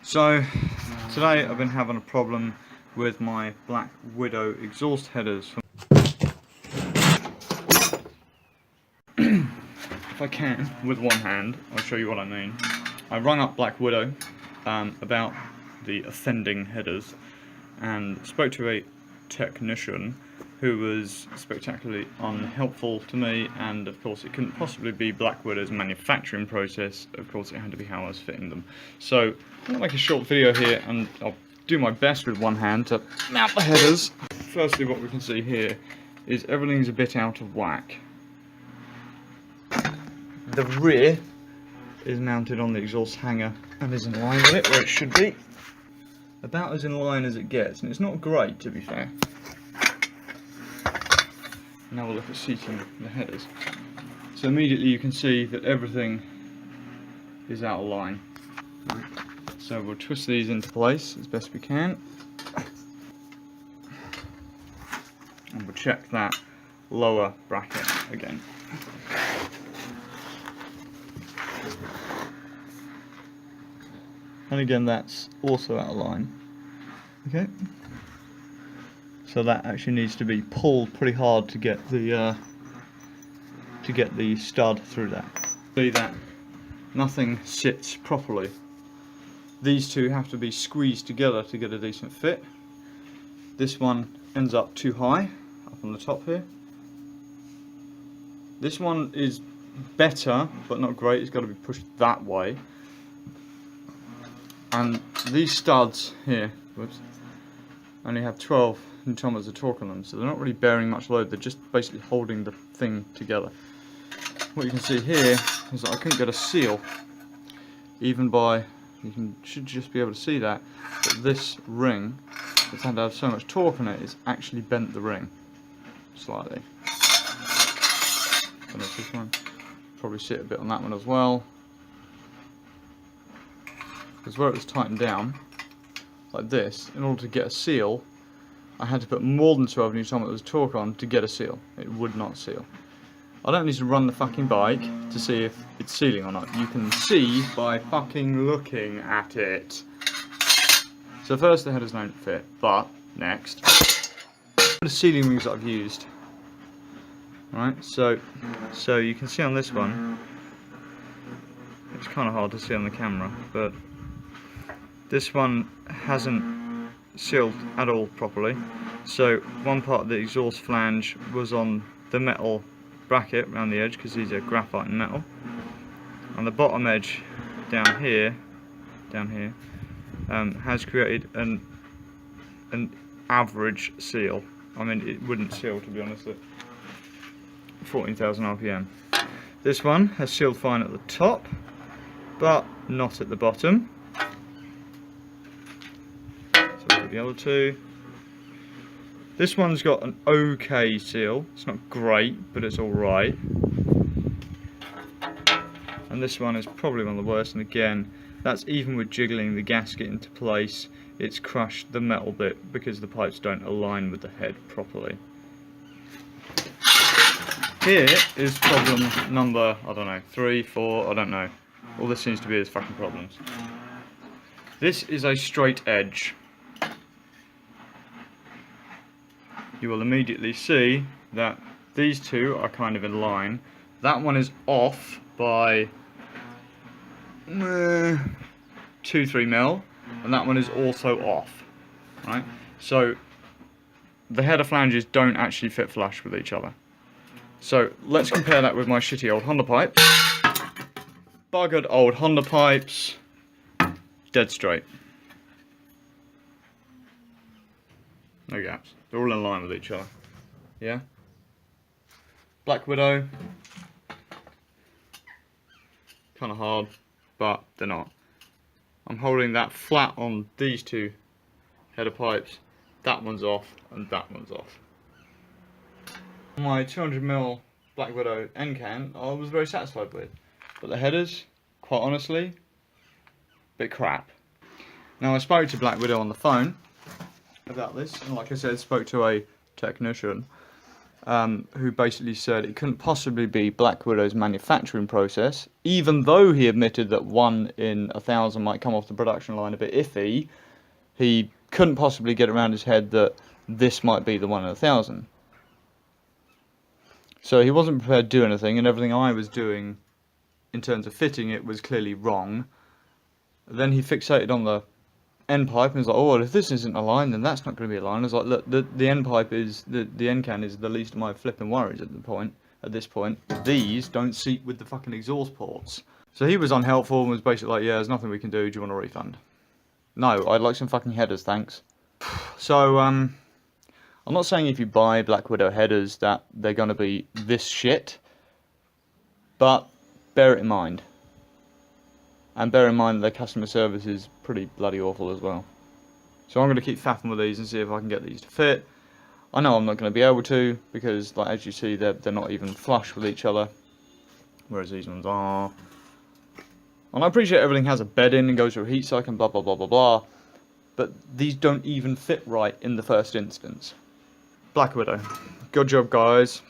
So today I've been having a problem with my Blackwidow exhaust headers. If I can, with one hand, I'll show you what I mean. I rung up Blackwidow about the offending headers and spoke to a technician who was spectacularly unhelpful to me, and of course it couldn't possibly be Blackwidow's manufacturing process. Of course it had to be how I was fitting them. So I'm going to make a short video here and I'll do my best with one hand to mount the headers. Firstly, what we can see here is everything's a bit out of whack. The rear is mounted on the exhaust hanger and is in line with it where it should be. About as in line as it gets, and it's not great, to be fair. Now we'll look at seating the headers. So immediately you can see that everything is out of line. So we'll twist these into place as best we can. And we'll check that lower bracket again. And again, that's also out of line. Okay. So that actually needs to be pulled pretty hard to get the stud through that. See that nothing sits properly. These two have to be squeezed together to get a decent fit. This one ends up too high, up on the top here. This one is better, but not great. It's got to be pushed that way. And these studs here, whoops, only have 12 Newton-meters of torque on them, so they're not really bearing much load. They're just basically holding the thing together. What you can see here is that I couldn't get a seal, even by, should just be able to see that, but this ring, that's had to have so much torque on it, it's actually bent the ring slightly. Don't know if this one, probably sit a bit on that one as well. Because where it was tightened down, like this, in order to get a seal, I had to put more than 12 Newton-meters torque on to get a seal. It would not seal. I don't need to run the fucking bike to see if it's sealing or not. You can see by fucking looking at it. So first, the headers don't fit, but next, the sealing rings that I've used. Alright, so you can see on this one, it's kind of hard to see on the camera, but this one hasn't sealed at all properly. So one part of the exhaust flange was on the metal bracket around the edge, because these are graphite and metal, and the bottom edge down here has created an average seal. I mean, it wouldn't seal, to be honest, at 14,000 RPM. This one has sealed fine at the top, but not at the bottom. The other two. This one's got an okay seal. It's not great, but it's alright. And this one is probably one of the worst, and again, that's even with jiggling the gasket into place, it's crushed the metal bit because the pipes don't align with the head properly. Here is problem number, I don't know, 3, 4, I don't know. All this seems to be is fucking problems. This is a straight edge. You will immediately see that these two are kind of in line. That one is off by 2-3 mil, and that one is also off. Right? So the header flanges don't actually fit flush with each other. So let's compare that with my shitty old Honda pipes. Buggered old Honda pipes, dead straight. No gaps. They're all in line with each other. Yeah? Blackwidow, kind of hard, but they're not. I'm holding that flat on these two header pipes. That one's off, and that one's off. My 200mm Blackwidow end can, I was very satisfied with. But the headers, quite honestly, bit crap. Now I spoke to Blackwidow on the phone about this, and like I said, spoke to a technician, who basically said it couldn't possibly be Blackwidow's manufacturing process, even though he admitted that 1 in 1,000 might come off the production line a bit iffy. He couldn't possibly get around his head that this might be the 1 in 1,000. So he wasn't prepared to do anything, and everything I was doing in terms of fitting it was clearly wrong. Then he fixated on the end pipe and was like, oh, well, if this isn't a line, then that's not going to be a line. I was like, look, the end pipe is, the end can is the least of my flipping worries at this point. These don't seat with the fucking exhaust ports. So he was unhelpful and was basically like, yeah, there's nothing we can do, do you want a refund? No, I'd like some fucking headers, thanks. So, I'm not saying if you buy Blackwidow headers that they're going to be this shit, but bear it in mind. And bear in mind that their customer service is pretty bloody awful as well. So I'm going to keep faffing with these and see if I can get these to fit. I know I'm not going to be able to, because like, as you see, they're not even flush with each other, whereas these ones are. And I appreciate everything has a bed in and goes through a heat cycle and blah blah blah blah blah, but these don't even fit right in the first instance. Blackwidow, good job guys.